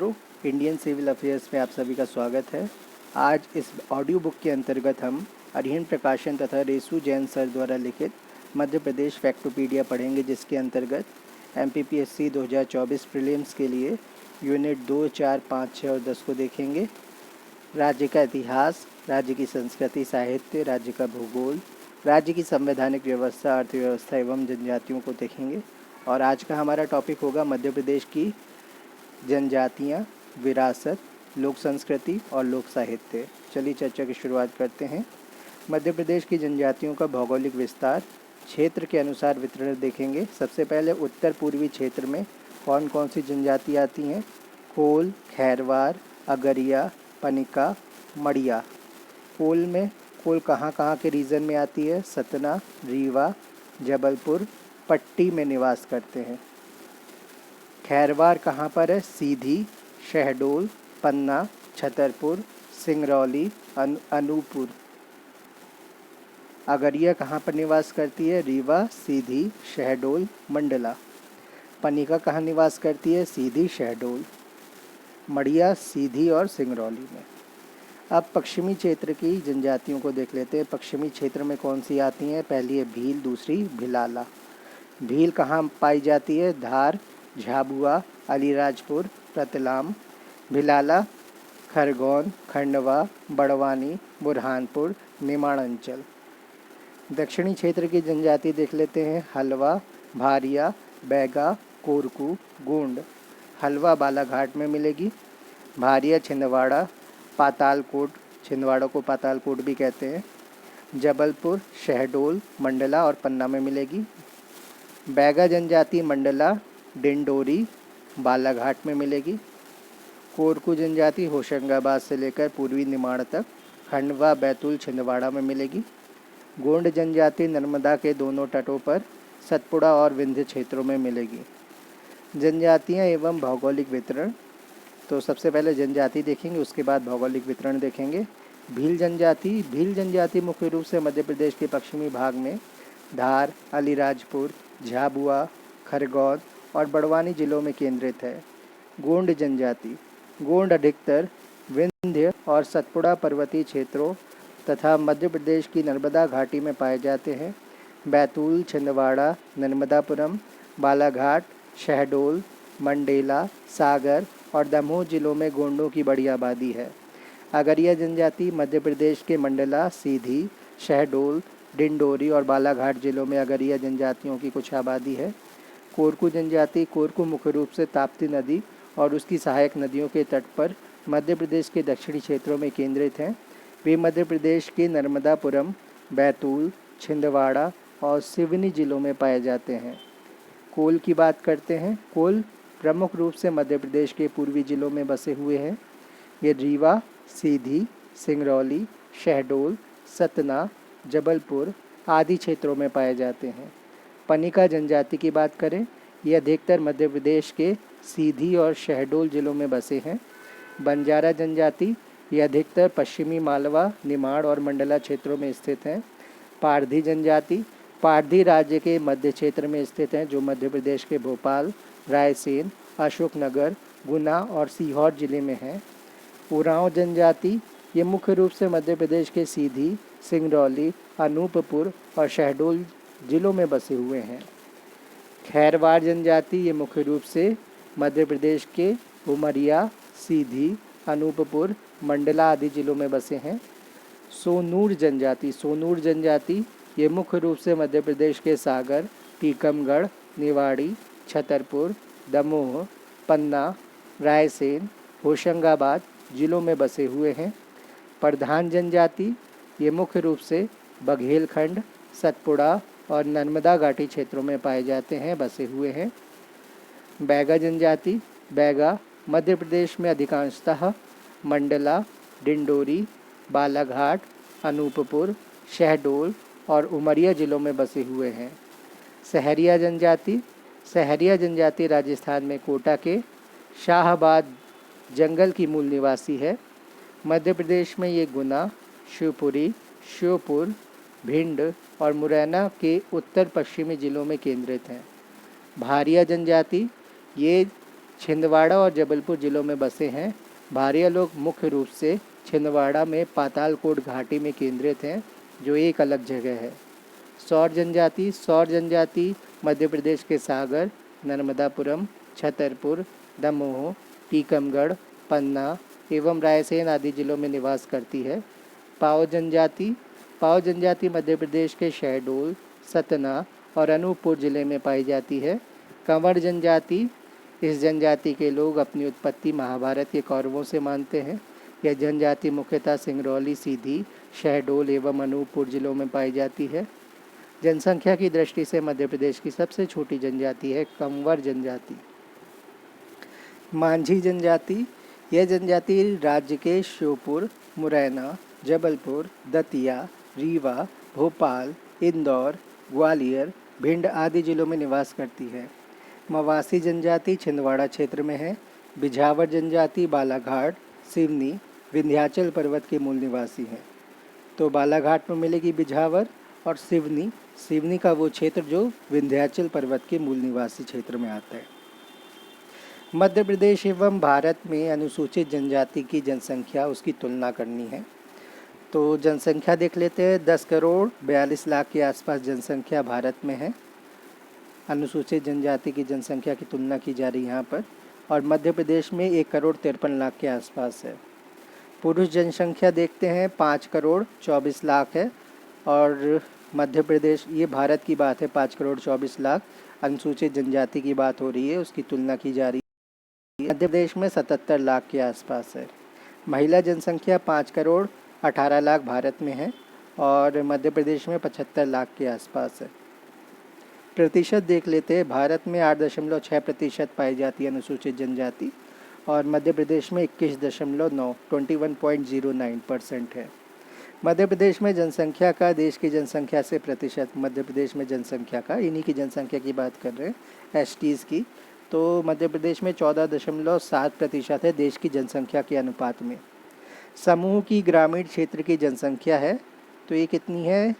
Indian civil affairs में आप सभी का स्वागत है। आज इस ऑडियो बुक के अंतर्गत हम अरिहंत प्रकाशन तथा रेसू जैन सर द्वारा लिखित मध्य प्रदेश फैक्टोपीडिया पढ़ेंगे, जिसके अंतर्गत MPPSC 2024 प्रीलिम्स के लिए यूनिट 2, 4, 5, 6 और 10 को देखेंगे। राज्य का इतिहास, राज्य की संस्कृति साहित्य, राज्य का भूगोल, राज्य की संवैधानिक व्यवस्था, अर्थव्यवस्था एवं जनजातियों को देखेंगे। और आज का हमारा टॉपिक होगा मध्य प्रदेश की जनजातियाँ, विरासत, लोक संस्कृति और लोक साहित्य। चलिए चर्चा की शुरुआत करते हैं। मध्य प्रदेश की जनजातियों का भौगोलिक विस्तार, क्षेत्र के अनुसार वितरण देखेंगे। सबसे पहले उत्तर पूर्वी क्षेत्र में कौन कौन सी जनजाति आती हैं। कोल, खैरवार, अगरिया, पनिका, मड़िया। कोल कहाँ कहाँ के रीजन में आती है। सतना, रीवा, जबलपुर, पट्टी में निवास करते हैं। खैरवार कहाँ पर है। सीधी, शहडोल, पन्ना, छतरपुर, सिंगरौली, अनूपपुर। अगरिया कहाँ पर निवास करती है। रीवा, सीधी, शहडोल, मंडला। पनिका कहाँ निवास करती है। सीधी, शहडोल, मड़िया, सीधी और सिंगरौली में। अब पश्चिमी क्षेत्र की जनजातियों को देख लेते हैं। पश्चिमी क्षेत्र में कौन सी आती हैं। पहली है भील, दूसरी भिलाला। भील कहाँ पाई जाती है। धार, झाबुआ, अलीराजपुर, रतलाम। भिलाला खरगोन, खंडवा, बड़वानी, बुरहानपुर, निमाड़ अंचल। दक्षिणी क्षेत्र की जनजाति देख लेते हैं। हलवा, भारिया, बैगा, कोरकू, गोंड। हलवा बालाघाट में मिलेगी। भारिया छिंदवाड़ा, पातालकोट, छिंदवाड़ा को पातालकोट भी कहते हैं। जबलपुर, शहडोल, मंडला और पन्ना में मिलेगी। बैगा जनजाति मंडला, डिंडोरी, बालाघाट में मिलेगी। कोरकू जनजाति होशंगाबाद से लेकर पूर्वी निमाड़ तक, खंडवा, बैतूल, छिंदवाड़ा में मिलेगी। गोंड जनजाति नर्मदा के दोनों तटों पर सतपुड़ा और विंध्य क्षेत्रों में मिलेगी। जनजातियां एवं भौगोलिक वितरण। तो सबसे पहले जनजाति देखेंगे, उसके बाद भौगोलिक वितरण देखेंगे। भील जनजाति मुख्य रूप से मध्य प्रदेश के पश्चिमी भाग में धार, अलीराजपुर, झाबुआ, खरगोन और बड़वानी जिलों में केंद्रित है। गोंड जनजाति। गोंड अधिकतर विंध्य और सतपुड़ा पर्वतीय क्षेत्रों तथा मध्य प्रदेश की नर्मदा घाटी में पाए जाते हैं। बैतूल, छिंदवाड़ा, नर्मदापुरम, बालाघाट, शहडोल, मंडेला, सागर और दमोह जिलों में गोंडों की बड़ी आबादी है। अगरिया जनजाति मध्य प्रदेश के मंडला, सीधी, शहडोल, डिंडोरी और बालाघाट जिलों में अगरिया जनजातियों की कुछ आबादी है। कोरकू जनजाति। कोरकू मुख्य रूप से ताप्ती नदी और उसकी सहायक नदियों के तट पर मध्य प्रदेश के दक्षिणी क्षेत्रों में केंद्रित हैं। वे मध्य प्रदेश के नर्मदापुरम, बैतूल, छिंदवाड़ा और सिवनी जिलों में पाए जाते हैं। कोल की बात करते हैं। कोल प्रमुख रूप से मध्य प्रदेश के पूर्वी जिलों में बसे हुए हैं। ये रीवा, सीधी, सिंगरौली, शहडोल, सतना, जबलपुर आदि क्षेत्रों में पाए जाते हैं। पनिका जनजाति की बात करें, ये अधिकतर मध्य प्रदेश के सीधी और शहडोल जिलों में बसे हैं। बंजारा जनजाति, ये अधिकतर पश्चिमी मालवा, निमाड़ और मंडला क्षेत्रों में स्थित हैं। पारधी जनजाति। पारधी राज्य के मध्य क्षेत्र में स्थित हैं, जो मध्य प्रदेश के भोपाल, रायसेन, अशोकनगर, गुना और सीहोर जिले में हैं। उरांव जनजाति, ये मुख्य रूप से मध्य प्रदेश के सीधी, सिंगरौली, अनूपपुर और शहडोल जिलों में बसे हुए हैं। खैरवार जनजाति, ये मुख्य रूप से मध्य प्रदेश के उमरिया, सीधी, अनूपपुर, मंडला आदि जिलों में बसे हैं। सोनूर जनजाति ये मुख्य रूप से मध्य प्रदेश के सागर, टीकमगढ़, निवाड़ी, छतरपुर, दमोह, पन्ना, रायसेन, होशंगाबाद जिलों में बसे हुए हैं। प्रधान जनजाति, ये मुख्य रूप से बघेलखंड, सतपुड़ा और नर्मदा घाटी क्षेत्रों में पाए जाते हैं, बसे हुए हैं। बैगा जनजाति। बैगा मध्य प्रदेश में अधिकांशतः मंडला, डिंडोरी, बालाघाट, अनूपपुर, शहडोल और उमरिया जिलों में बसे हुए हैं। सहरिया जनजाति राजस्थान में कोटा के शाहबाद जंगल की मूल निवासी है। मध्य प्रदेश में ये गुना, शिवपुरी, श्योपुर, भिंड और मुरैना के उत्तर पश्चिमी जिलों में केंद्रित हैं। भारिया जनजाति, ये छिंदवाड़ा और जबलपुर जिलों में बसे हैं। भारिया लोग मुख्य रूप से छिंदवाड़ा में पातालकोट घाटी में केंद्रित हैं, जो एक अलग जगह है। सौर जनजाति मध्य प्रदेश के सागर, नर्मदापुरम, छतरपुर, दमोह, टीकमगढ़, पन्ना एवं रायसेन आदि जिलों में निवास करती है। पाओ जनजाति मध्य प्रदेश के शहडोल, सतना और अनूपपुर जिले में पाई जाती है। कंवर जनजाति, इस जनजाति के लोग अपनी उत्पत्ति महाभारत के कौरवों से मानते हैं। यह जनजाति मुख्यतः सिंगरौली, सीधी, शहडोल एवं अनूपपुर जिलों में पाई जाती है। जनसंख्या की दृष्टि से मध्य प्रदेश की सबसे छोटी जनजाति है कंवर जनजाति। मांझी जनजाति, यह जनजाति राज्य के श्योपुर, मुरैना, जबलपुर, दतिया, रीवा, भोपाल, इंदौर, ग्वालियर, भिंड आदि जिलों में निवास करती है। मवासी जनजाति छिंदवाड़ा क्षेत्र में है। बिझावर जनजाति बालाघाट, सिवनी, विंध्याचल पर्वत के मूल निवासी हैं। तो बालाघाट में मिलेगी बिझावर और सिवनी का वो क्षेत्र जो विंध्याचल पर्वत के मूल निवासी क्षेत्र में आता है। मध्य प्रदेश एवं भारत में अनुसूचित जनजाति की जनसंख्या, उसकी तुलना करनी है। तो जनसंख्या देख लेते हैं। 10 करोड़ 42 लाख के आसपास जनसंख्या भारत में है। अनुसूचित जनजाति की जनसंख्या की तुलना की जा रही है यहाँ पर। और मध्य प्रदेश में 1 करोड़ 53 लाख के आसपास है। पुरुष जनसंख्या देखते हैं, 5 करोड़ 24 लाख है। और मध्य प्रदेश, ये भारत की बात है, 5 करोड़ 24 लाख। अनुसूचित जनजाति की बात हो रही है, उसकी तुलना की जा रही है। मध्य प्रदेश में 77 लाख के आसपास है। महिला जनसंख्या 5 करोड़ 18 लाख भारत में है और मध्य प्रदेश में 75 लाख के आसपास है। प्रतिशत देख लेते हैं। भारत में 8.6% पाई जाती है अनुसूचित जनजाति और मध्य प्रदेश में 21.9 21.09% है। मध्य प्रदेश में जनसंख्या का, देश की जनसंख्या से प्रतिशत, मध्य प्रदेश में जनसंख्या का, इन्हीं की जनसंख्या की बात कर रहे हैं, एसटीज़ की। तो मध्य प्रदेश में 14.7% है देश की जनसंख्या के अनुपात में। समूह की ग्रामीण क्षेत्र की जनसंख्या है, तो ये कितनी है?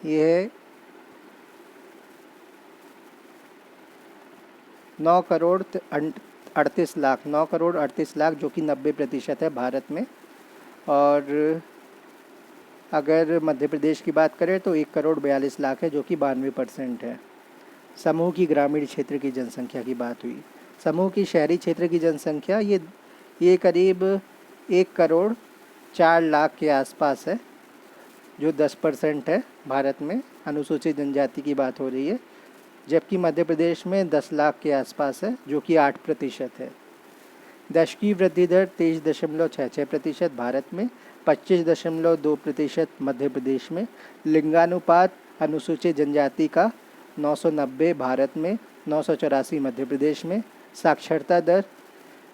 ये है 9 करोड़ 38 लाख, 9 करोड़ 38 लाख, जो कि 90% है भारत में। और अगर मध्य प्रदेश की बात करें तो 1 करोड़ 42 लाख है, जो कि 92% है। समूह की ग्रामीण क्षेत्र की जनसंख्या की बात हुई। समूह की शहरी क्षेत्र की जनसंख्या ये करीब 1 करोड़ 4 लाख के आसपास है, जो 10% है भारत में। अनुसूचित जनजाति की बात हो रही है। जबकि मध्य प्रदेश में 10 लाख के आसपास है, जो कि 8% है। दशकीय वृद्धि दर 23.66% भारत में, 25.2% मध्य प्रदेश में। लिंगानुपात अनुसूचित जनजाति का 990 भारत में, 984 मध्य प्रदेश में। साक्षरता दर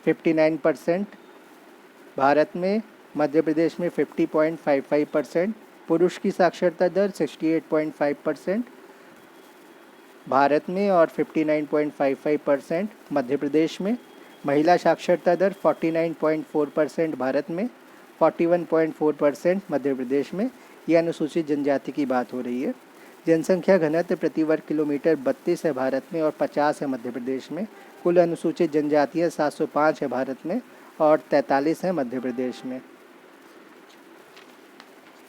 59% भारत में, मध्य प्रदेश में 50.55%। पुरुष की साक्षरता दर 68.5% भारत में और 59.55% मध्य प्रदेश में। महिला साक्षरता दर 49.4% भारत में, 41.4% मध्य प्रदेश में। यह अनुसूचित जनजाति की बात हो रही है। जनसंख्या घनत्व प्रति वर्ग किलोमीटर 32 है भारत में और 50 है मध्य प्रदेश में। कुल अनुसूचित जनजातियाँ 705 है भारत में और 43 है मध्य प्रदेश में।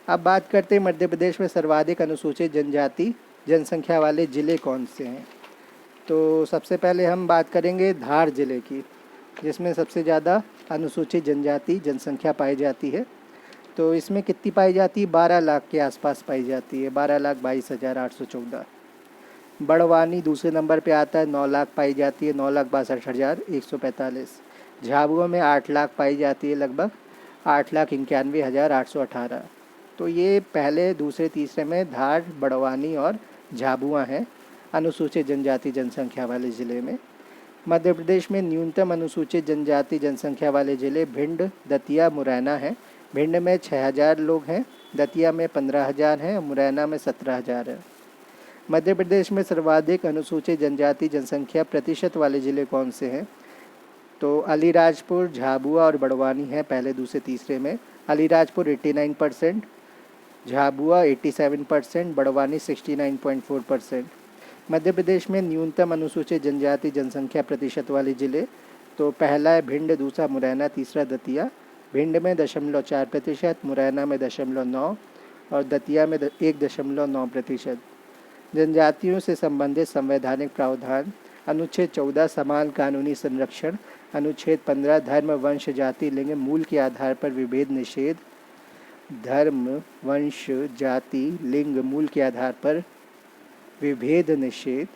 अब बात करते हैं मध्य प्रदेश में सर्वाधिक अनुसूचित जनजाति जनसंख्या वाले ज़िले कौन से हैं। तो सबसे पहले हम बात करेंगे धार ज़िले की, जिसमें सबसे ज़्यादा अनुसूचित जनजाति जनसंख्या पाई जाती है। तो इसमें कितनी पाई जाती है? 12 लाख के आसपास पाई जाती है, 12,22,814। बड़वानी दूसरे नंबर पे आता है, 9 लाख पाई जाती है, 9,62,145। झाबुआ में 8 लाख पाई जाती है, लगभग 8,91,818। तो ये पहले, दूसरे, तीसरे में धार, बड़वानी और झाबुआ हैं अनुसूचित जनजाति जनसंख्या वाले ज़िले में। मध्य प्रदेश में न्यूनतम अनुसूचित जनजाति जनसंख्या वाले ज़िले भिंड, दतिया, मुरैना हैं। भिंड में 6,000 लोग हैं, दतिया में 15,000 हैं, मुरैना में 17,000 है। मध्य प्रदेश में सर्वाधिक अनुसूचित जनजाति जनसंख्या प्रतिशत वाले ज़िले कौन से हैं? तो अलीराजपुर, झाबुआ और बड़वानी हैं पहले, दूसरे, तीसरे में। अलीराजपुर 89%, झाबुआ 87%, बड़वानी 69.4%। मध्य प्रदेश में न्यूनतम अनुसूचित जनजाति जनसंख्या प्रतिशत वाले जिले, तो पहला है भिंड, दूसरा मुरैना, तीसरा दतिया। भिंड में 0.4%, मुरैना में 0.9 और दतिया में 1.9%। जनजातियों से संबंधित संवैधानिक प्रावधान। अनुच्छेद 14 समान कानूनी संरक्षण। अनुच्छेद 15 धर्म, वंश, जाति, लिंग, मूल के आधार पर विभेद निषेध। धर्म, वंश, जाति, लिंग, मूल के आधार पर विभेद निषेध।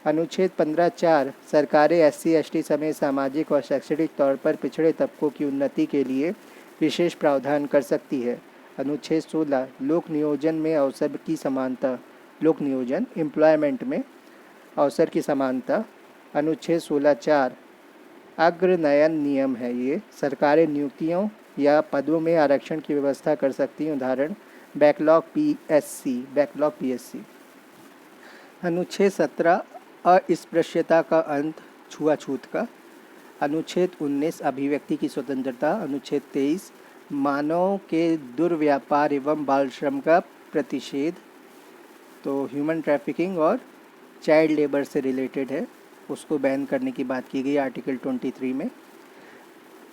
अनुच्छेद 15(4) सरकारें SC/ST समेत सामाजिक और शैक्षणिक तौर पर पिछड़े तबकों की उन्नति के लिए विशेष प्रावधान कर सकती है। अनुच्छेद 16 लोक नियोजन में अवसर की समानता। लोक नियोजन एम्प्लॉयमेंट में अवसर की समानता। अनुच्छेद 16(4) अग्रनयन नियम है। ये सरकारें नियुक्तियों या पदों में आरक्षण की व्यवस्था कर सकती हैं। उदाहरण बैकलॉग PSC। अनुच्छेद 17 अस्पृश्यता का अंत, छुआछूत का। अनुच्छेद 19 अभिव्यक्ति की स्वतंत्रता। अनुच्छेद 23 मानव के दुर्व्यापार एवं बाल श्रम का प्रतिषेध, तो ह्यूमन ट्रैफिकिंग और चाइल्ड लेबर से रिलेटेड है, उसको बैन करने की बात की गई आर्टिकल 23 में।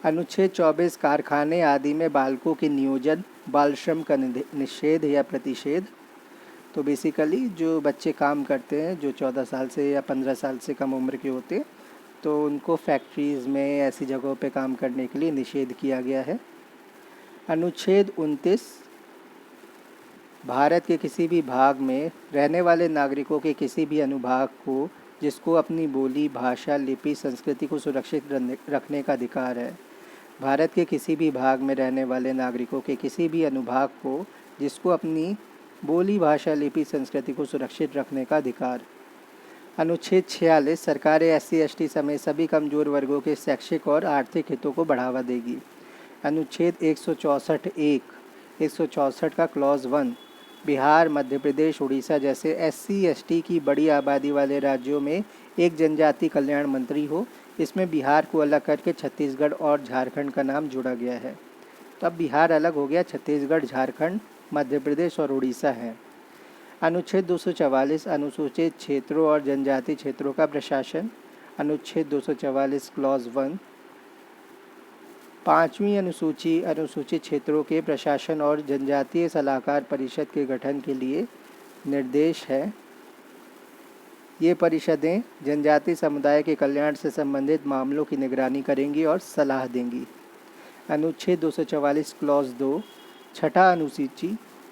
अनुच्छेद 24 कारखाने आदि में बालकों के नियोजन, बाल श्रम का निषेध या प्रतिषेध। तो बेसिकली जो बच्चे काम करते हैं जो 14 साल से या 15 साल से कम उम्र के होते हैं, तो उनको फैक्ट्रीज़ में ऐसी जगहों पे काम करने के लिए निषेध किया गया है। अनुच्छेद 29 भारत के किसी भी भाग में रहने वाले नागरिकों के किसी भी अनुभाग को जिसको अपनी बोली, भाषा, लिपि, संस्कृति को सुरक्षित रखने का अधिकार है। भारत के किसी भी भाग में रहने वाले नागरिकों के किसी भी अनुभाग को जिसको अपनी बोली, भाषा, लिपि, संस्कृति को सुरक्षित रखने का अधिकार। अनुच्छेद 46 सरकारें SC/ST समेत सभी कमजोर वर्गों के शैक्षिक और आर्थिक हितों को बढ़ावा देगी। अनुच्छेद 164 का क्लॉज 1 बिहार, मध्य प्रदेश, उड़ीसा जैसे SC/ST की बड़ी आबादी वाले राज्यों में एक जनजाति कल्याण मंत्री हो। इसमें बिहार को अलग करके छत्तीसगढ़ और झारखंड का नाम जोड़ा गया है। तो अब बिहार अलग हो गया, छत्तीसगढ़, झारखंड, मध्य प्रदेश और उड़ीसा है। अनुच्छेद 244 अनुसूचित क्षेत्रों और जनजाति क्षेत्रों का प्रशासन। अनुच्छेद 244 क्लॉज 1 पाँचवीं अनुसूची अनुसूचित क्षेत्रों के प्रशासन और जनजातीय सलाहकार परिषद के गठन के लिए निर्देश है। ये परिषदें जनजातीय समुदाय के कल्याण से संबंधित मामलों की निगरानी करेंगी और सलाह देंगी। अनुच्छेद 244 क्लॉज 2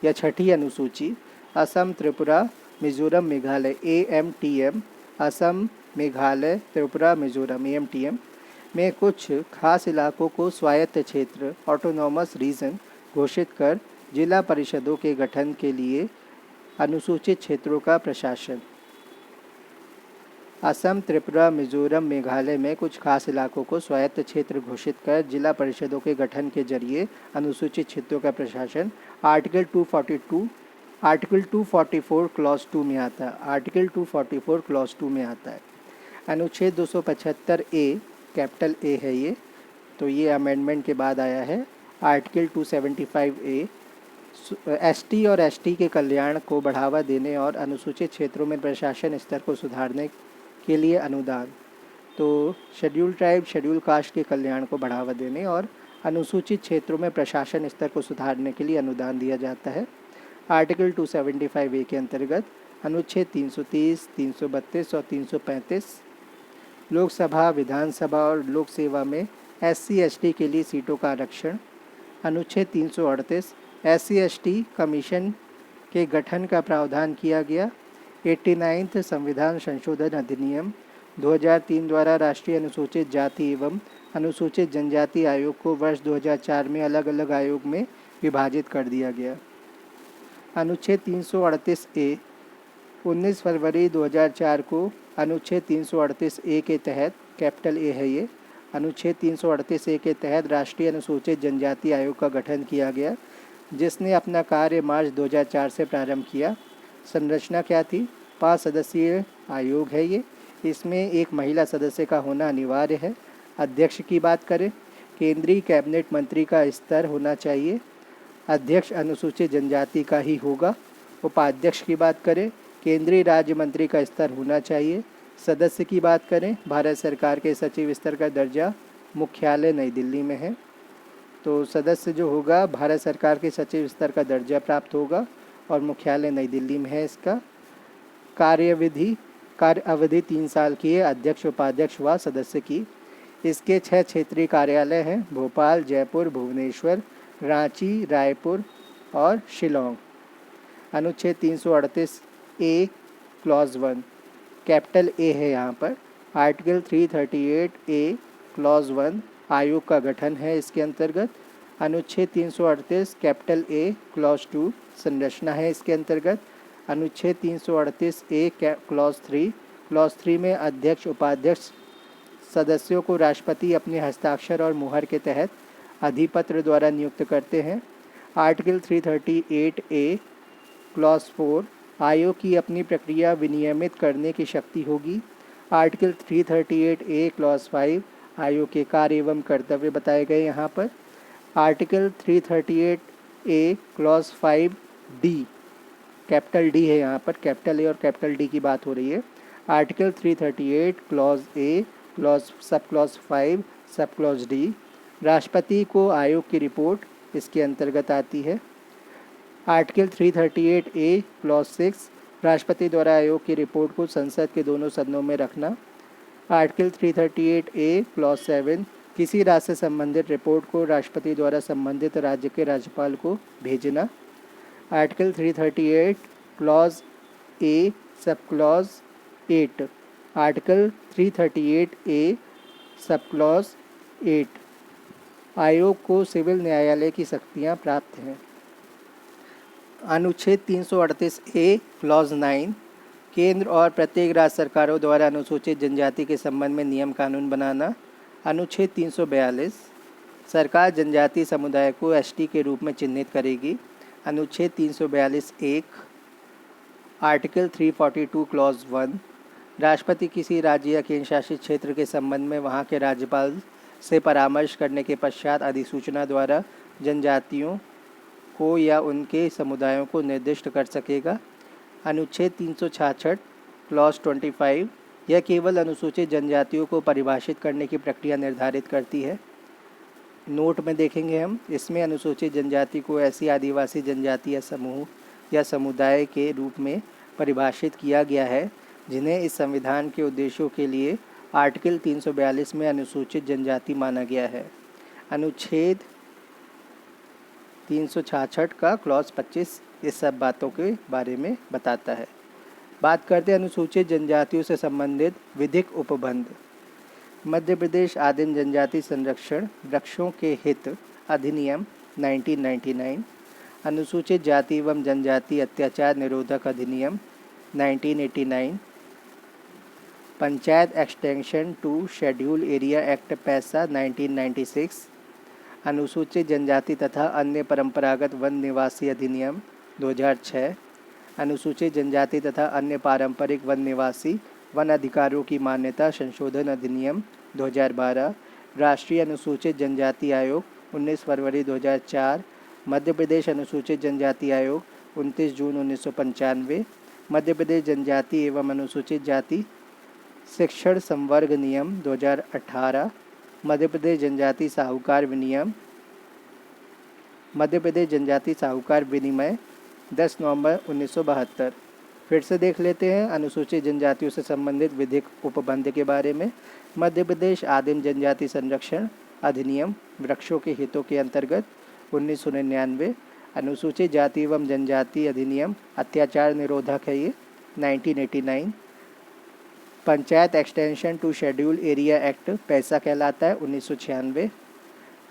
छठी अनुसूची असम, त्रिपुरा, मिजोरम, मेघालय AMTM, असम, मेघालय, त्रिपुरा, मिजोरम AMTM में कुछ खास इलाकों को स्वायत्त क्षेत्र ऑटोनॉमस रीजन घोषित कर जिला परिषदों के गठन के लिए अनुसूचित क्षेत्रों का प्रशासन। असम, त्रिपुरा, मिजोरम, मेघालय में कुछ खास इलाकों को स्वायत्त क्षेत्र घोषित कर जिला परिषदों के गठन के जरिए अनुसूचित क्षेत्रों का प्रशासन आर्टिकल 244 क्लॉज 2 में आता है। आर्टिकल 244 क्लॉज 2 में आता है। अनुच्छेद 275A कैपिटल A है ये, तो ये अमेंडमेंट के बाद आया है। आर्टिकल 275A ST और ST के कल्याण को बढ़ावा देने और अनुसूचित क्षेत्रों में प्रशासन स्तर को सुधारने के लिए अनुदान। तो शेड्यूल ट्राइब, शेड्यूल कास्ट के कल्याण को बढ़ावा देने और अनुसूचित क्षेत्रों में प्रशासन स्तर को सुधारने के लिए अनुदान दिया जाता है। आर्टिकल 275A के अंतर्गत अनुच्छेद 330, 332 और 335 लोकसभा, विधानसभा और लोक सेवा में SC/ST के लिए सीटों का आरक्षण। अनुच्छेद 338 SC/ST कमीशन के गठन का प्रावधान किया गया। 89 संविधान संशोधन अधिनियम 2003 द्वारा राष्ट्रीय अनुसूचित जाति एवं अनुसूचित जनजाति आयोग को वर्ष 2004 में अलग अलग आयोग में विभाजित कर दिया गया। अनुच्छेद 338A 19 फरवरी 2004 को अनुच्छेद 338A के तहत कैपिटल A है ये, अनुच्छेद 338A के तहत राष्ट्रीय अनुसूचित जनजाति आयोग का गठन किया गया, जिसने अपना कार्य मार्च 2004 से प्रारंभ किया। संरचना क्या थी? 5 सदस्यीय आयोग है ये। इसमें एक महिला सदस्य का होना अनिवार्य है। अध्यक्ष की बात करें, केंद्रीय कैबिनेट मंत्री का स्तर होना चाहिए। अध्यक्ष अनुसूचित जनजाति का ही होगा। उपाध्यक्ष की बात करें, केंद्रीय राज्य मंत्री का स्तर होना चाहिए। सदस्य की बात करें, भारत सरकार के सचिव स्तर का दर्जा, मुख्यालय नई दिल्ली में है। तो सदस्य जो होगा भारत सरकार के सचिव स्तर का दर्जा प्राप्त होगा और मुख्यालय नई दिल्ली में है इसका। कार्य अवधि 3 साल की है, अध्यक्ष उपाध्यक्ष व सदस्य की। इसके 6 क्षेत्रीय कार्यालय हैं, भोपाल, जयपुर, भुवनेश्वर, रांची, रायपुर और शिलोंग। अनुच्छेद 338 ए क्लॉज 1 कैपिटल ए है यहाँ पर। आर्टिकल 338 ए क्लॉज 1 आयोग का गठन है इसके अंतर्गत। अनुच्छेद 338 कैपिटल ए क्लॉज 2 संरचना है इसके अंतर्गत। अनुच्छेद 338 ए क्लॉज 3 में अध्यक्ष उपाध्यक्ष सदस्यों को राष्ट्रपति अपने हस्ताक्षर और मुहर के तहत अधिपत्र द्वारा नियुक्त करते हैं। आर्टिकल 338 ए क्लॉज 4 आयोग की अपनी प्रक्रिया विनियमित करने की शक्ति होगी। आर्टिकल 338 ए क्लॉज 5 आयोग के कार्य एवं कर्तव्य बताए गए यहाँ पर। आर्टिकल 338 ए क्लॉज 5 डी कैपिटल डी है यहाँ पर, कैपिटल ए और कैपिटल डी की बात हो रही है। Article 338 clause A sub clause 5 sub clause D राष्ट्रपति को आयोग की रिपोर्ट इसके अंतर्गत आती है। आर्टिकल 338 ए क्लॉज 6 राष्ट्रपति द्वारा आयोग की रिपोर्ट को संसद के दोनों सदनों में रखना। आर्टिकल 338 ए क्लॉज 7 किसी राज्य से संबंधित रिपोर्ट को राष्ट्रपति द्वारा संबंधित राज्य के राज्यपाल को भेजना। Article 338 clause A sub clause 8 article 338 A sub clause 8 आयोग को सिविल न्यायालय की शक्तियाँ प्राप्त हैं। अनुच्छेद 338 ए क्लॉज 9 केंद्र और प्रत्येक राज्य सरकारों द्वारा अनुसूचित जनजाति के संबंध में नियम कानून बनाना। अनुच्छेद 342 सरकार जनजातीय समुदाय को एसटी के रूप में चिन्हित करेगी। अनुच्छेद 342 1 आर्टिकल 342 क्लॉज 1 राष्ट्रपति किसी राज्य या केंद्र शासित क्षेत्र के संबंध में वहां के राज्यपाल से परामर्श करने के पश्चात अधिसूचना द्वारा जनजातियों को या उनके समुदायों को निर्दिष्ट कर सकेगा। अनुच्छेद 366 क्लॉज 25 यह केवल अनुसूचित जनजातियों को परिभाषित करने की प्रक्रिया निर्धारित करती है। नोट में देखेंगे हम, इसमें अनुसूचित जनजाति को ऐसी आदिवासी जनजाति या समूह या समुदाय के रूप में परिभाषित किया गया है जिन्हें इस संविधान के उद्देश्यों के लिए आर्टिकल 342 में अनुसूचित जनजाति माना गया है। अनुच्छेद 366 का क्लॉज 25 इस सब बातों के बारे में बताता है। बात करते हैं अनुसूचित जनजातियों से संबंधित विधिक उपबंध। मध्य प्रदेश आदिम जनजाति संरक्षण वृक्षों के हित अधिनियम 1999, अनुसूचित जाति एवं जनजाति अत्याचार निरोधक अधिनियम 1989, panchayat extension to schedule area act PESA 1996, अनुसूचित जनजाति तथा अन्य परंपरागत वन निवासी अधिनियम 2006, अनुसूचित जनजाति तथा अन्य पारंपरिक वन निवासी वन अधिकारों की मान्यता संशोधन अधिनियम 2012, राष्ट्रीय अनुसूचित जनजाति आयोग 19 फरवरी 2004, मध्य प्रदेश अनुसूचित जनजाति आयोग 29 जून 1995, मध्य प्रदेश जनजाति एवं अनुसूचित जाति शिक्षण संवर्ग नियम 2018, मध्य प्रदेश जनजाति साहूकार विनियम मध्य प्रदेश जनजाति साहूकार विनिमय 10 नवंबर 1972। फिर से देख लेते हैं अनुसूचित जनजातियों से संबंधित विधिक उपबंध के बारे में। मध्य प्रदेश आदिम जनजाति संरक्षण अधिनियम वृक्षों के हितों के अंतर्गत 1999, अनुसूचित जाति एवं जनजाति अधिनियम अत्याचार निरोधक है ये 1989, panchayat extension to schedule area act PESA कहलाता है 1996,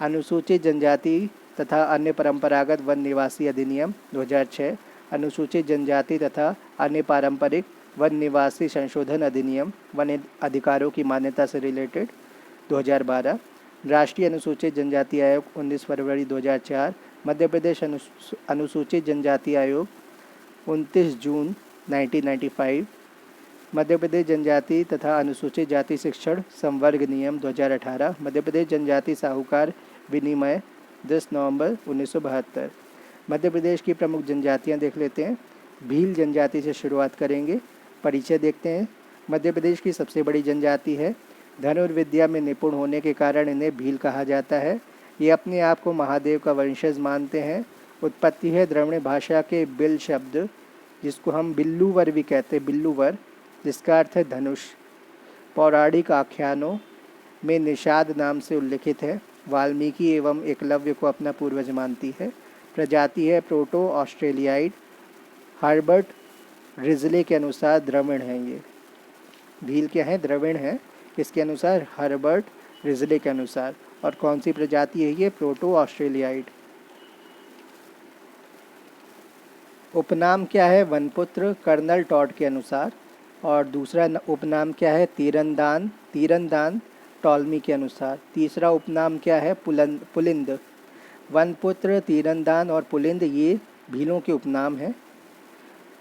अनुसूचित जनजाति तथा अन्य परंपरागत वन निवासी अधिनियम 2006, अनुसूचित जनजाति तथा अन्य पारंपरिक वन निवासी संशोधन अधिनियम वन अधिकारों की मान्यता से रिलेटेड 2012, राष्ट्रीय अनुसूचित जनजाति आयोग 19 फरवरी 2004, मध्य प्रदेश अनुसूचित जनजाति आयोग 29 जून 1995, मध्य प्रदेश जनजाति तथा अनुसूचित जाति शिक्षण संवर्ग नियम 2018, मध्य प्रदेश जनजाति साहूकार विनिमय 10 नवंबर 1972। मध्य प्रदेश की प्रमुख जनजातियां देख लेते हैं। भील जनजाति से शुरुआत करेंगे। परिचय देखते हैं। मध्य प्रदेश की सबसे बड़ी जनजाति है। धनुर्विद्या में निपुण होने के कारण इन्हें भील कहा जाता है। ये अपने आप को महादेव का वंशज मानते हैं। उत्पत्ति है द्रविड़ भाषा के बिल शब्द, जिसको हम बिल्लूवर भी कहते हैं, बिल्लूवर, जिसका अर्थ है धनुष। पौराणिक आख्यानों में निषाद नाम से उल्लिखित है। वाल्मीकि एवं एकलव्य को अपना पूर्वज मानती है। प्रजाति है प्रोटो ऑस्ट्रेलियाइड। हर्बर्ट रिजले के अनुसार द्रविड़ हैं ये। भील क्या है? द्रविड़ हैं। किसके अनुसार? हर्बर्ट रिजले के अनुसार। और कौन सी प्रजाति है ये? Proto Australoid. उपनाम क्या है? वनपुत्र, कर्नल टॉड के अनुसार। और दूसरा उपनाम क्या है? तीरंदान, तीरंदान टॉलमी के अनुसार। तीसरा उपनाम क्या है? पुलिंद। वनपुत्र, तीरंदान और पुलिंद ये भीलों के उपनाम हैं।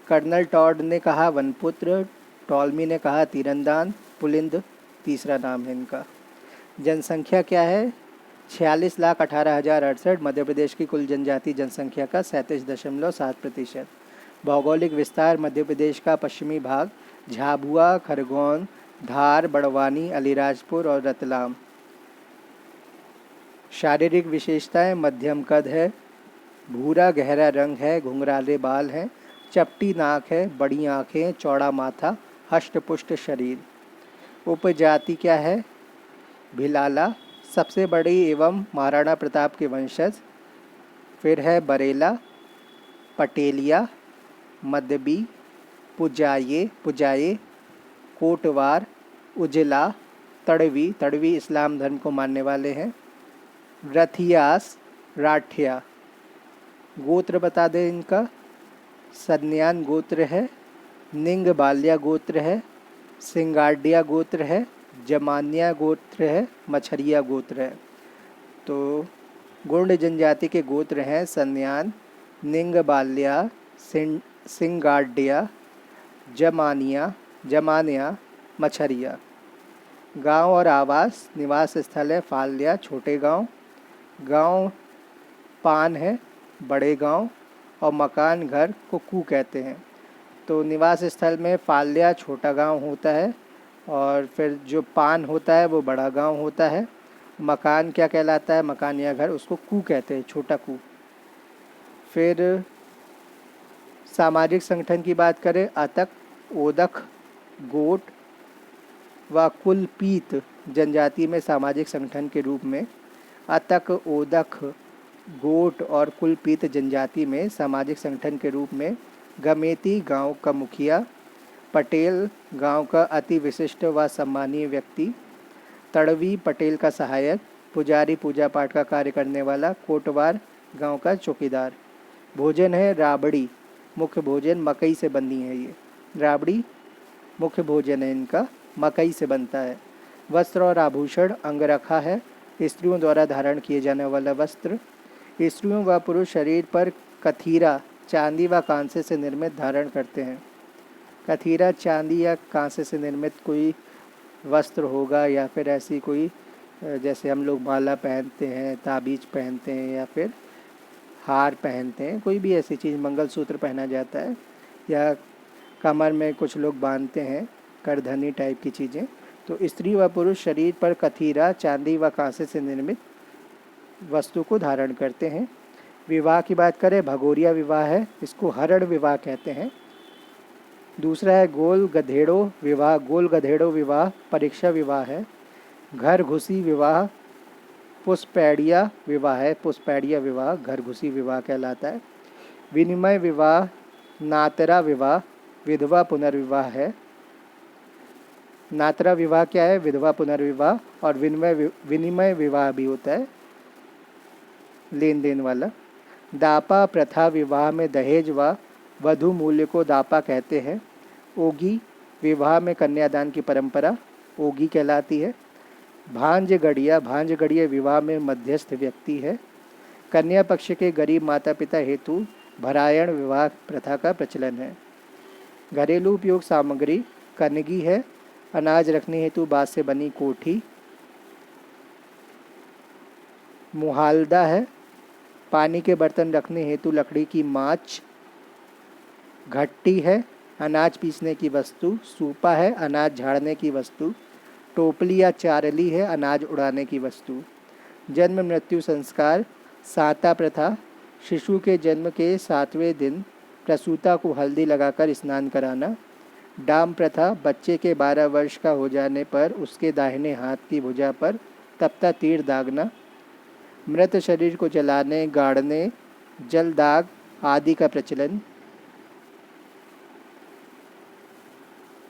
कर्नल टॉड ने कहा वनपुत्र, टॉलमी ने कहा तीरंदान, पुलिंद तीसरा नाम है इनका। जनसंख्या क्या है? 46,18,068। मध्य प्रदेश की कुल जनजाति जनसंख्या का 37.7%। भौगोलिक विस्तार मध्य प्रदेश का पश्चिमी भाग, झाबुआ, खरगोन, धार, बड़वानी, अलीराजपुर और रतलाम। शारीरिक विशेषताएं मध्यम कद है, भूरा गहरा रंग है, घुंघराले बाल हैं, चपटी नाक है, बड़ी आँखें, चौड़ा माथा, हष्टपुष्ट शरीर। उपजाति क्या है? भिलाला, सबसे बड़ी एवं महाराणा प्रताप के वंशज। फिर है बरेला, पटेलिया, मदबी, पुजाये, कोटवार, उजला, तड़वी, तड़वी इस्लाम धर्म को मानने वाले हैं, रथियास, राठिया। गोत्र बता दें इनका। सन्यान गोत्र है, निंग बाल्या गोत्र है, सिंगाडिया गोत्र है, जमानिया गोत्र है, मछरिया गोत्र है। तो गोंड जनजाति के गोत्र हैं सन्यान, निंग बाल्या, सिंगाडिया, जमानिया, मछरिया। गांव और आवास, निवास स्थल है फाल्या, छोटे गांव। गांव पान है, बड़े गांव। और मकान घर को कू कहते हैं। तो निवास स्थल में फाल्या छोटा गांव होता है, और फिर जो पान होता है वो बड़ा गांव होता है। मकान क्या कहलाता है? मकान या घर, उसको कू कहते हैं, छोटा कू। फिर सामाजिक संगठन की बात करें, अतक, ओदक, गोट व कुलपीत जनजाति में सामाजिक संगठन के रूप में। अतक, ओदक, गोट और कुलपीत जनजाति में सामाजिक संगठन के रूप में गमेती गांव का मुखिया, पटेल गांव का अति विशिष्ट व सम्मानीय व्यक्ति, तड़वी पटेल का सहायक, पुजारी पूजा पाठ का कार्य करने वाला, कोटवार गांव का चौकीदार। भोजन है राबड़ी, मुख्य भोजन मकई से बनी है ये। राबड़ी मुख्य भोजन है इनका, मकई से बनता है। वस्त्र और आभूषण अंगरखा है, स्त्रियों द्वारा धारण किए जाने वाला वस्त्र। स्त्रियों व पुरुष शरीर पर कथीरा, चांदी व कांसे से निर्मित धारण करते हैं। कथीरा चांदी या कांसे से निर्मित कोई वस्त्र होगा, या फिर ऐसी कोई, जैसे हम लोग माला पहनते हैं, ताबीज पहनते हैं, या फिर हार पहनते हैं, कोई भी ऐसी चीज़, मंगलसूत्र पहना जाता है, या कमर में कुछ लोग बांधते हैं, करधनी टाइप की चीज़ें। तो स्त्री व पुरुष शरीर पर कथीरा, चांदी व कांसे से निर्मित वस्तु को धारण करते हैं। विवाह की बात करें, भगोरिया विवाह है, इसको हरण विवाह कहते हैं। दूसरा है गोल गधेड़ो विवाह। गोल गधेड़ो विवाह परीक्षा विवाह है। घर घुसी विवाह पुष्पैडिया विवाह है। पुष्पैडिया विवाह घर घुसी विवाह कहलाता है। विनिमय विवाह नातरा विवाह विधवा पुनर्विवाह है। नातरा विवाह क्या है? विधवा पुनर्विवाह। और विनिमय विवाह भी होता है, लेन देन वाला। दापा प्रथा विवाह में दहेज व वधु मूल्य को दापा कहते हैं। ओगी विवाह में कन्यादान की परंपरा ओगी कहलाती है। भांजगड़िया विवाह में मध्यस्थ व्यक्ति है। कन्या पक्ष के गरीब माता पिता हेतु भरायण विवाह प्रथा का प्रचलन है। घरेलू उपयोग सामग्री कनगी है। अनाज रखने हेतु बांस से बनी कोठी। मुहालदा है। पानी के बर्तन रखने हेतु लकड़ी की माच। घट्टी है अनाज पीसने की वस्तु, सूपा है अनाज झाड़ने की वस्तु, टोपली या चारली है अनाज उड़ाने की वस्तु। जन्म मृत्यु संस्कार, साता प्रथा, शिशु के जन्म के 7वें दिन प्रसूता को हल्दी लगाकर स्नान कराना। डाम प्रथा, बच्चे के 12 वर्ष का हो जाने पर उसके दाहिने हाथ की भुजा पर तपता तीर दागना। मृत शरीर को जलाने, गाड़ने, जल दाग आदि का प्रचलन।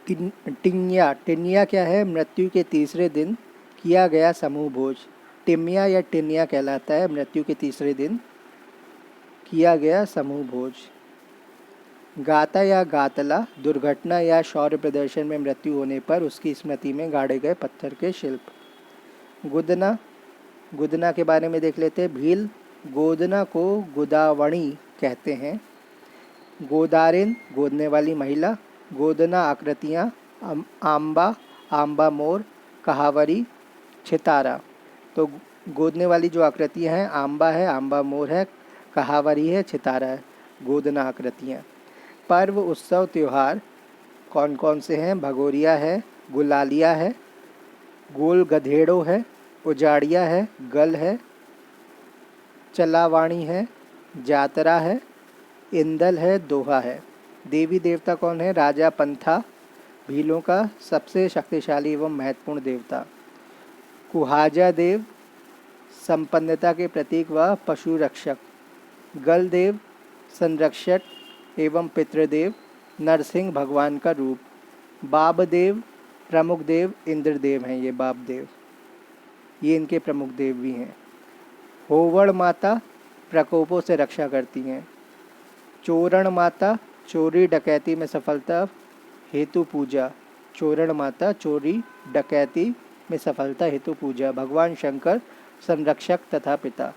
टिन्या, टिन्या क्या है? मृत्यु के तीसरे दिन किया गया समूह भोज। टिम्या या टिन्या कहलाता है मृत्यु के तीसरे दिन किया गया समूह भोज। गाता या गातला, दुर्घटना या शौर्य प्रदर्शन में मृत्यु होने पर उसकी स्मृति में गाड़े गए पत्थर के शिल्प। गुदना, गुदना के बारे में देख लेते हैं। भील गोदना को गुदावणी कहते हैं। गोदारिन, गोदने वाली महिला। गोदना आकृतियाँ, आंबा, आंबा मोर, कहावरी, छितारा। तो गोदने वाली जो आकृतियाँ हैं, आंबा है, आंबा मोर है, कहावरी है, छितारा है, गोदना आकृतियाँ। पर्व, उत्सव, त्यौहार कौन कौन से हैं? भगोरिया है, गुलालिया है, गोल गधेड़ो है, उजाड़िया है, गल है, चलावाणी है, जातरा है, इंदल है, दोहा है। देवी देवता कौन है? राजा पंथा, भीलों का सबसे शक्तिशाली एवं महत्वपूर्ण देवता। कुहाजा देव, संपन्नता के प्रतीक व पशु रक्षक। गल देव, संरक्षक एवं पितृदेव, नरसिंह भगवान का रूप। बाब देव, प्रमुख देव इंद्रदेव हैं। ये बाब देव, ये इनके प्रमुख देव भी हैं। होवड़ माता, प्रकोपों से रक्षा करती हैं। चोरण माता, चोरी डकैती में सफलता हेतु पूजा। चोरण माता, चोरी डकैती में सफलता हेतु पूजा। भगवान शंकर, संरक्षक तथा पिता।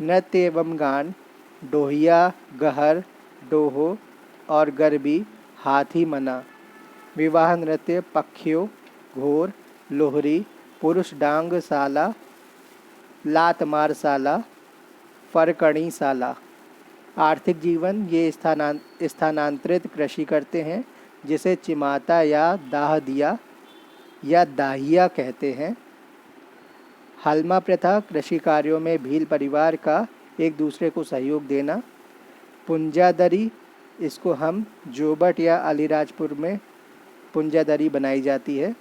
नृत्य एवं गान, डोहिया, गहर, डोहो और गरबी, हाथी मना। विवाह नृत्य, पखियो, घोर, लोहरी, पुरुष डांग साला, लात मार साला, फरकणी साला। आर्थिक जीवन, ये स्थानांतरित कृषि करते हैं जिसे चिमाता या दाह दिया या दाहिया कहते हैं। हलमा प्रथा, कृषि कार्यों में भील परिवार का एक दूसरे को सहयोग देना। पुंजादरी, इसको हम जोबट या अलीराजपुर में पुंजादरी बनाई जाती है।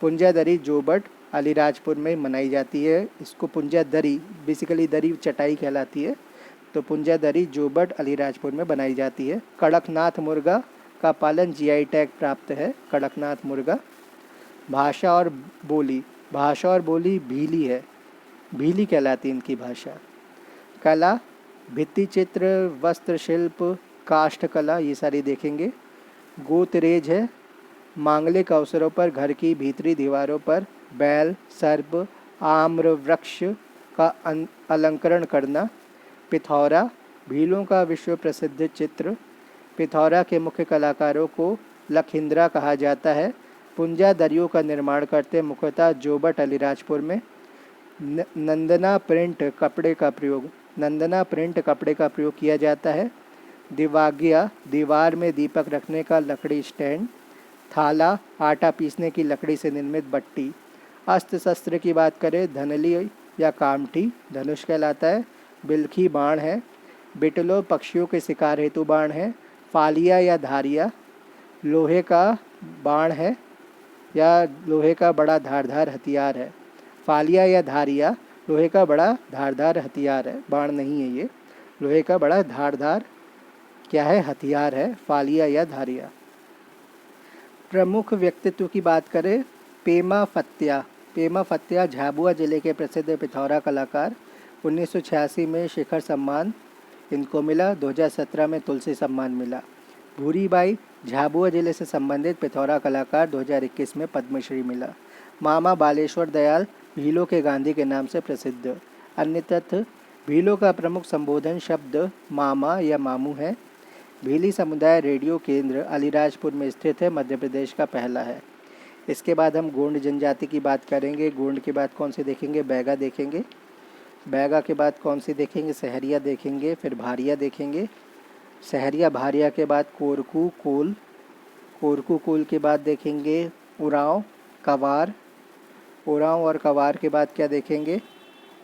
पुंजादरी जोबट अलीराजपुर में मनाई जाती है। इसको पुंजादरी, बेसिकली दरी चटाई कहलाती है, तो पुंजादरी जोबट अलीराजपुर में बनाई जाती है। कड़कनाथ मुर्गा का पालन जीआई टैग प्राप्त है। कड़कनाथ मुर्गा। भाषा और बोली, भाषा और बोली भीली है, भीली कहलाती इनकी भाषा। कला, भित्ति चित्र, वस्त्र शिल्प, काष्ठ कला, ये सारी देखेंगे। गोतरेज है, मांगलिक अवसरों पर घर की भीतरी दीवारों पर बैल, सर्प, आम्र वृक्ष का अलंकरण करना। पिथौरा, भीलों का विश्व प्रसिद्ध चित्र। पिथौरा के मुख्य कलाकारों को लखिंद्रा कहा जाता है। पुंजादरियों का निर्माण करते मुख्यतः जोबट अलीराजपुर में। नंदना प्रिंट कपड़े का प्रयोग, नंदना प्रिंट कपड़े का प्रयोग किया जाता है। दिवागिया, दीवार में दीपक रखने का लकड़ी स्टैंड। थाला, आटा पीसने की लकड़ी से निर्मित बट्टी। अस्त्र शस्त्र की बात करें, धनली या कामठी धनुष कहलाता है। बिलखी बाण है। बिटलो, पक्षियों के शिकार हेतु बाण है। फालिया या धारिया, लोहे का बाण है या लोहे का बड़ा धारदार हथियार है। फालिया या धारिया लोहे का बड़ा धारदार हथियार है, बाण नहीं है ये। लोहे का बड़ा धारदार क्या है? हथियार है, फालिया या धारिया। प्रमुख व्यक्तित्व की बात करें, पेमा फत्या। पेमा फत्या झाबुआ जिले के प्रसिद्ध पिथौरा कलाकार। 1986 में शिखर सम्मान इनको मिला। 2017 में तुलसी सम्मान मिला। भूरीबाई, झाबुआ जिले से संबंधित पिथौरा कलाकार। 2021 में पद्मश्री मिला। मामा बालेश्वर दयाल, भीलों के गांधी के नाम से प्रसिद्ध। अन्य तथ्य, भीलों का प्रमुख संबोधन शब्द मामा या मामू है। भीली समुदाय रेडियो केंद्र अलीराजपुर में स्थित है, मध्य प्रदेश का पहला है। इसके बाद हम गोंड जनजाति की बात करेंगे। गोंड के बाद कौन से देखेंगे? बैगा देखेंगे। बैगा के बाद कौन सी देखेंगे? सहरिया देखेंगे, फिर भारिया देखेंगे, सहरिया भारिया के बाद कोरकू कोल, कोरकू कोल के बाद देखेंगे उरांव कवार, उरांव और कवार के बाद क्या देखेंगे,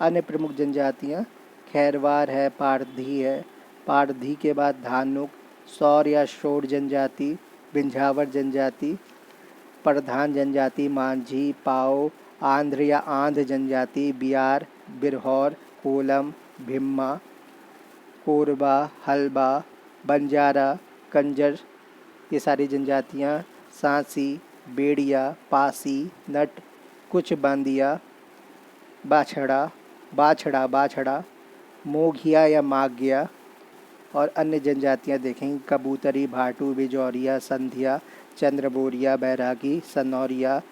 अन्य प्रमुख जनजातियाँ, खैरवार है, पारधी है, पारधी के बाद धानुक, सौर या शोर जनजाति, बिंझावर जनजाति, प्रधान जनजाति मांझी, पाओ, आंध्र या आंध्र जनजाति, बियार, बिरहौर, कोलम, भिम्मा, कोरबा, हलबा, बंजारा, कंजर, ये सारी जनजातियाँ, सांसी, बेड़िया, पासी, नट, कुछ बांदिया, बाछड़ा, बाछड़ा, मोघिया या माग्या और अन्य जनजातियाँ देखेंगे, कबूतरी, भाटू, बिजौरिया, संधिया, चंद्रबोरिया, बैरागी, सनौरिया,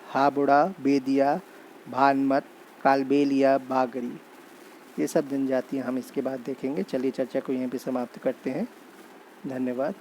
हाबुड़ा, बेदिया, भानमत, कालबेलिया, बागरी, ये सब जनजातियाँ हम इसके बाद देखेंगे। चलिए चर्चा को यहीं पे समाप्त करते हैं। धन्यवाद।